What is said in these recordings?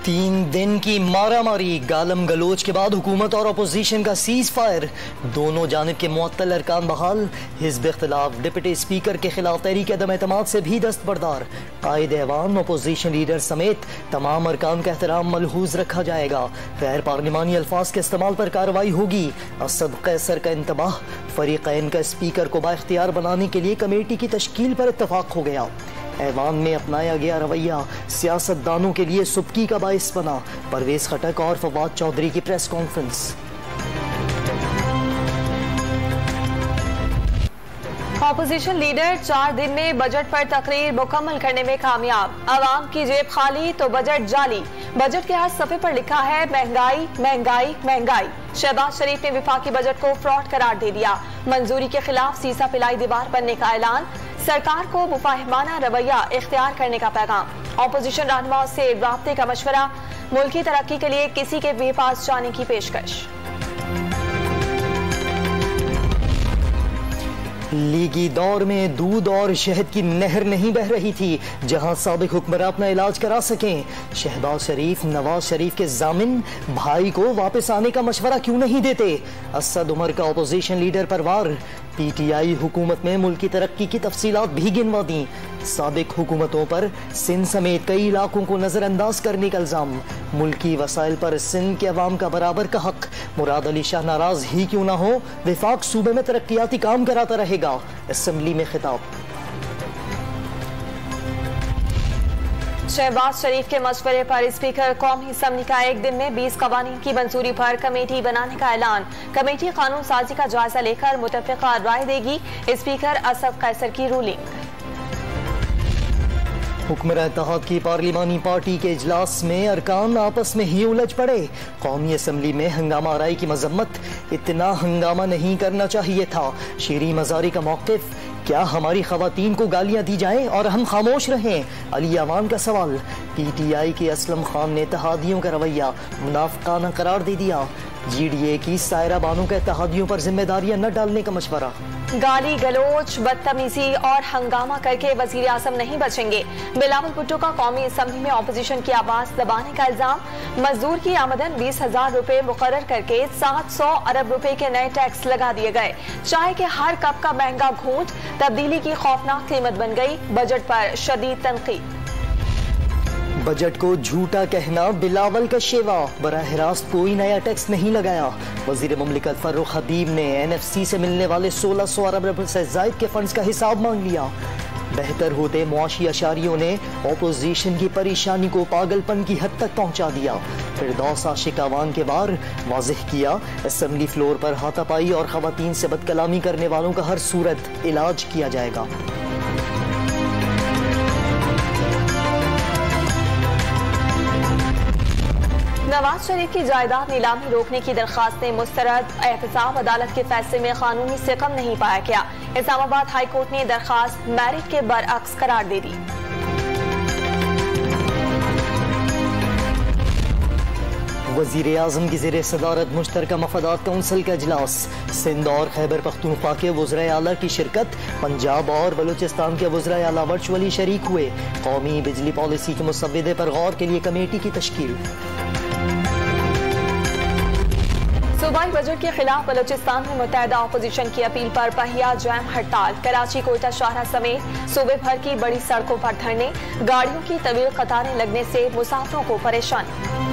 3 दिन की मारामारी, गालम गलोच के बाद हुकूमत और अपोजिशन का सीज फायर, दोनों जानिब के मुअत्तल अरकान बहाल। हिज़्ब इख्तिलाफ डिप्टी स्पीकर के खिलाफ तहरीक अदम एतमाद से भी दस्तबरदार। कायद ऐवान, अपोजिशन लीडर समेत तमाम अरकान का एहतराम मलहूज रखा जाएगा। गैर पार्लिमानी अल्फाज के इस्तेमाल पर कार्रवाई होगी। असद कैसर का इंतबाह, फरीकैन का स्पीकर को बाइख्तियार बनाने के लिए कमेटी की तश्कील पर इत्तफाक हो गया। ऐवान में अपनाया गया रवैया सियासतदानों के लिए सुबकी का बाइस बना। परवेज खटक और फवाद चौधरी की प्रेस कॉन्फ्रेंस। ऑपोजिशन लीडर 4 दिन में बजट पर तकरीर मुकम्मल करने में कामयाब। आवाम की जेब खाली तो बजट जाली। बजट के हर सफ़े पर लिखा है महंगाई महंगाई महंगाई। शहबाज शरीफ ने विफाकी बजट को फ्रॉड करार दे दिया। मंजूरी के खिलाफ सीसा पिलाई दीवार बनने का ऐलान। सरकार को मुफाहिमाना रवैया इख्तियार करने का पैगाम। ऑपोजिशन रहनुमाओं से राब्ते का मशवरा। मुल्की तरक्की के लिए किसी के भी पास जाने की पेशकश। लीगी दौर में दूध और शहद की नहर नहीं बह रही थी जहां साबिक हुक्मरान अपना इलाज करा सकें। शहबाज शरीफ नवाज शरीफ के जामिन भाई को वापस आने का मशवरा क्यों नहीं देते। असद उमर का अपोजिशन लीडर पर वार। पीटीआई हुकूमत में मुल्क की तरक्की की तफसीलात भी गिनवा दी। साबिक हुकूमतों पर सिंध समेत कई इलाकों को नजरअंदाज करने का इल्जाम। मुल्की वसाइल पर सिंध के अवाम का बराबर का हक। मुराद अली शाह नाराज ही क्यों ना हो, विफाक सूबे में तरक्याती काम कराता रहेगा। असेंबली में खिताब। शहबाज शरीफ के मशवरे पर स्पीकर कौमी असम्बली का 1 दिन में 20 कवानीन की मंजूरी पर कमेटी बनाने का ऐलान। कमेटी कानून साजी का जायजा लेकर मुतफ़िका राय देगी। स्पीकर असद कैसर की रूलिंग। हुक्मरान इत्तेहाद की पार्लिमानी पार्टी के इजलास में अरकान आपस में ही उलझ पड़े। कौमी असम्बली में हंगामा आराई की मजम्मत। इतना हंगामा नहीं करना चाहिए था। शेरी मजारी का मौक़िफ़, क्या हमारी खवातीन को गालियां दी जाएं और हम खामोश रहें। अली अमान का सवाल। पीटीआई के असलम खान ने इत्तेहादियों का रवैया मुनाफिकाना करार दे दिया। जीडीए की सायरा बानो का इत्तेहादियों पर जिम्मेदारियां न डालने का मशवरा। गाली गलोच, बदतमीजी और हंगामा करके वजीर आजम नहीं बचेंगे। बिलावल भुट्टो का कौमी असम्बली में ऑपोजिशन की आवाज दबाने का इल्जाम। मजदूर की आमदन 20,000 रुपए मुकर्रर करके 700 अरब रुपए के नए टैक्स लगा दिए गए। चाय के हर कप का महंगा घूंट तब्दीली की खौफनाक कीमत बन गई। बजट पर शदीद तनकीद। बजट को झूठा कहना बिलावल का शेवा। बराह रास्त कोई नया टैक्स नहीं लगाया। वजीर मुमलिकत फर्रुख हबीब ने NFC से मिलने वाले 1600 अरब रुपए से जायद के फंड्स का हिसाब मांग लिया। बेहतर होते मुआशी अशारियों ने ऑपोजिशन की परेशानी को पागलपन की हद तक पहुंचा दिया। फिरदौस आशिक अवान के बार वाज़ेह किया, असेंबली फ्लोर पर हाथापाई और खवातीन से बदकलामी करने वालों का हर सूरत इलाज किया जाएगा। नवाज शरीफ की जायदाद नीलामी रोकने की दरखास्तें मुस्तरद। एहतसाब अदालत के फैसले में कानूनी से कम नहीं पाया गया। इस्लामाबाद हाई कोर्ट ने दरखास्त मैरिट के बरअक्स करार दे दी। वजीर आजम की ज़ेरे सदारत मुश्तरका मफादात काउंसिल का इजलास। सिंध और खैबर पख्तूनख्वा के वज़राए आला की शिरकत। पंजाब और बलूचिस्तान के वज़राए आला वर्चुअली शरीक हुए। कौमी बिजली पॉलिसी के मुसव्विदे पर गौर के लिए कमेटी की तश्कील। सूबाई बजट के खिलाफ बलूचिस्तान में मुत्तहदा अपोजिशन की अपील पर पहिया जैम हड़ताल। कराची, कोयटा, शाहरा समेत सूबे भर की बड़ी सड़कों पर धरने। गाड़ियों की तवील कतारें लगने से मुसाफिरों को परेशानी।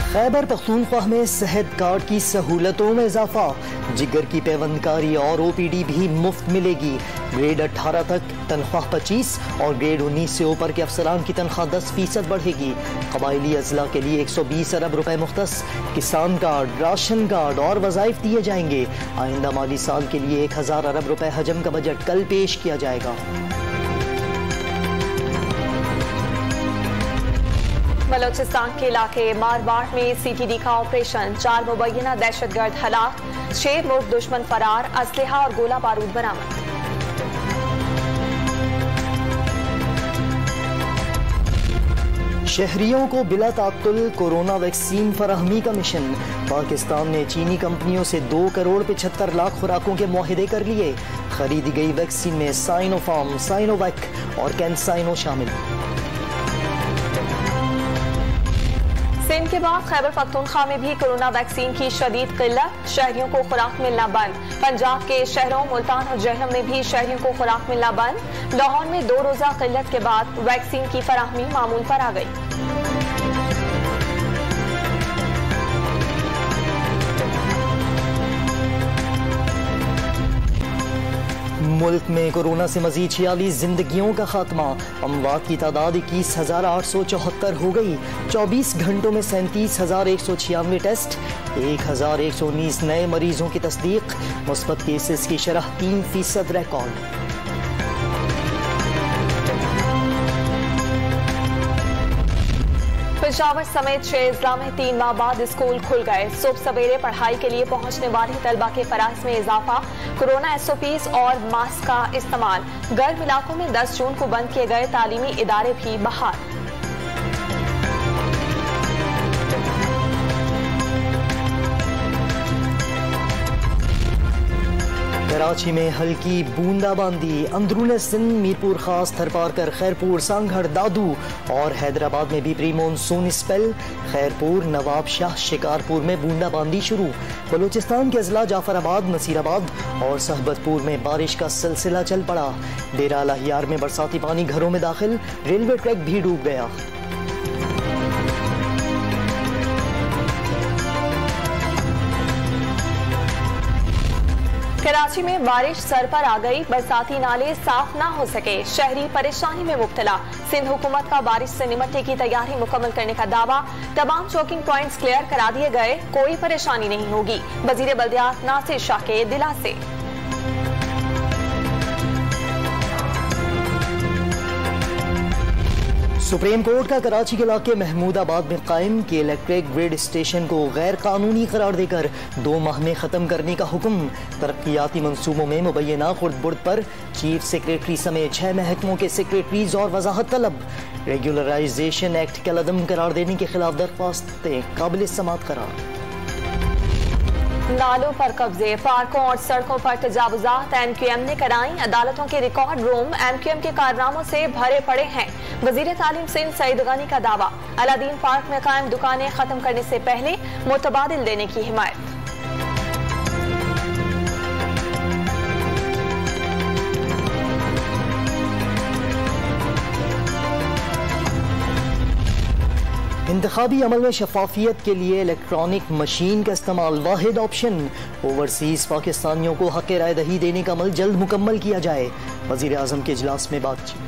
खैबर पख्तूनख्वा में सेहत कार्ड की सहूलतों में इजाफा। जिगर की पेवंदकारी और OPD भी मुफ्त मिलेगी। ग्रेड 18 तक तनख्वाह 25 और ग्रेड 19 से ऊपर के अफसरान की तनख्वाह 10% बढ़ेगी। कबायली अजला के लिए 120 अरब रुपए मुख्तस। किसान कार्ड, राशन कार्ड और वज़ाइफ दिए जाएंगे। आइंदा माली साल के लिए 1000 अरब रुपए हजम का बजट कल पेश किया जाएगा। बलोचिस्तान के इलाके मारवाड़ में CTD का ऑपरेशन। 4 मुबैना दहशतगर्द हलाक। 6 मुर्द दुश्मन फरार। असलहा और गोला बारूद बरामद। शहरियों को बिला तात्तुल कोरोना वैक्सीन फराहमी का मिशन। पाकिस्तान ने चीनी कंपनियों से 2 करोड़ 75 लाख खुराकों के मुआहिदे कर लिए। खरीदी गई वैक्सीन में साइनोफार्म, साइनोवैक और कैंसाइनो शामिल। सिंध के बाद खैबर पख्तूनख्वा में भी कोरोना वैक्सीन की शदीद किल्लत, शहरियों को खुराक मिलना बंद। पंजाब के शहरों मुल्तान और जहलम में भी शहरियों को खुराक मिलना बंद। लाहौर में 2 रोजा किल्लत के बाद वैक्सीन की फराहमी मामूल पर आ गई। मुल्क में कोरोना से मजीद 46 जिंदगियों का खात्मा। अमवात की तादाद 21,874 हो गई। 24 घंटों में 37,196 टेस्ट, 1,119 नए मरीजों की तस्दीक। मुस्बत केसेस की शरह 3% रिकॉर्ड। पेशावर समेत 6 अजला में 3 माह बाद स्कूल खुल गए। सुबह सवेरे पढ़ाई के लिए पहुंचने वाले तलबा के फराइज में इजाफा। कोरोना SOPs और मास्क का इस्तेमाल। गर्म इलाकों में 10 जून को बंद किए गए तालीमी इदारे भी बहाल। कराची में हल्की बूंदाबांदी। अंदरूने सिंध, मीरपुर खास, थरपारकर, खैरपुर, सांगढ़, दादू और हैदराबाद में भी pre monsoon spell. Khairpur, Nawab Shah, Shikarpur में बूंदाबांदी शुरू। बलूचिस्तान के अजला जाफराबाद, नसीराबाद और सहबतपुर में बारिश का सिलसिला चल पड़ा। डेरा लाहियार में बरसाती पानी घरों में दाखिल। रेलवे ट्रैक भी डूब गया। कराची में बारिश सर पर आ गई। बरसाती नाले साफ ना हो सके, शहरी परेशानी में मुब्तला। सिंध हुकूमत का बारिश से निमटने की तैयारी मुकम्मल करने का दावा। तमाम चौकिंग पॉइंट्स क्लियर करा दिए गए, कोई परेशानी नहीं होगी। वजीर बल्दियात नासिर शाह के दिलासे। सुप्रीम कोर्ट का कराची के इलाके महमूदाबाद में कायम के इलेक्ट्रिक ग्रिड स्टेशन को गैर कानूनी करार देकर 2 माह में खत्म करने का हुक्म। तरक्याती मंसूबों में मुबैना खुर्द-बुर्द पर चीफ सेक्रेटरी समेत 6 महकमों के सेक्रेटरीज और वजाहत तलब। रेगुलराइजेशन एक्ट के लदम करार देने के खिलाफ दरख्वास्तें काबिल समात करार। नालों पर कब्जे, पार्कों और सड़कों पर तजावुजात MQM ने कराई। अदालतों के रिकॉर्ड रूम MQM के कारनामों से भरे पड़े हैं। वजीर तालीम सिंध सईद गनी का दावा। अलादीन पार्क में कायम दुकानें खत्म करने से पहले मुतबादिल देने की हिमायत। इंतखाबी अमल में शफाफियत के लिए इलेक्ट्रॉनिक मशीन का इस्तेमाल वाहिद ऑप्शन। ओवरसीज पाकिस्तानियों को हक राय दही देने का अमल जल्द मुकम्मल किया जाए। वजीर आजम के इजलास में बातचीत।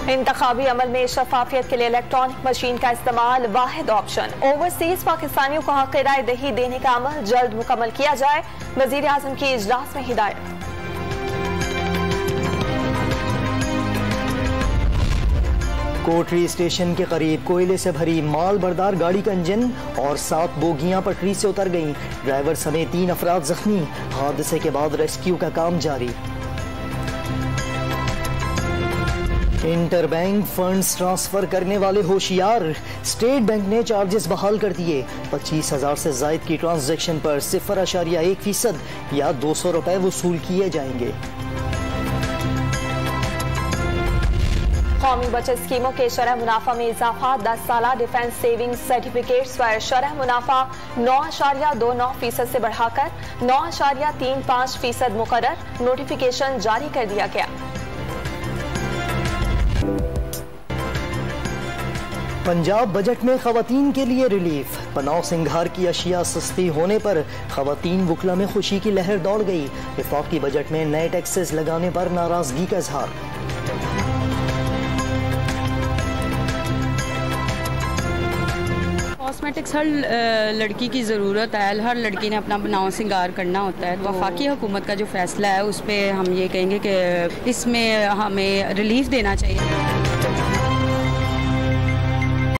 इंतखाबी अमल में शफाफियत के लिए इलेक्ट्रॉनिक मशीन का इस्तेमाल वाहिद ऑप्शन। ओवरसीज पाकिस्तानियों को हक राय दही देने का अमल जल्द मुकम्मल किया जाए। वजीर आजम की इजलास में हिदायत। कोटरी स्टेशन के करीब कोयले से भरी माल बरदार गाड़ी का इंजन और 7 बोगियां पटरी से उतर गईं। ड्राइवर समेत 3 अफराद जख्मी। हादसे के बाद रेस्क्यू का काम जारी। इंटर बैंक फंड्स ट्रांसफर करने वाले होशियार। स्टेट बैंक ने चार्जेस बहाल कर दिए। 25,000 से ज्यादा की ट्रांजैक्शन पर 0.1% या 200 रुपए वसूल किए जाएंगे। कौमी बचत स्कीमों के शरह मुनाफा में इजाफा। 10 साला डिफेंस सेविंग्स सर्टिफिकेट्स पर शरह मुनाफा 9.29% से बढ़ाकर 9.35% मुकर्रर। नोटिफिकेशन जारी कर दिया गया। पंजाब बजट में खवातीन के लिए रिलीफ। पनाह सिंगार की अशिया सस्ती होने पर खवातीन वकला में खुशी की लहर दौड़ गई। वफाकी बजट में नए टैक्सेस लगाने पर नाराजगी का इजहार। कॉस्मेटिक्स हर लड़की की ज़रूरत है। हर लड़की ने अपना बनाव सिंगार करना होता है। वफाकी हुकूमत का जो फैसला है उस पर हम ये कहेंगे कि इसमें हमें रिलीफ देना चाहिए।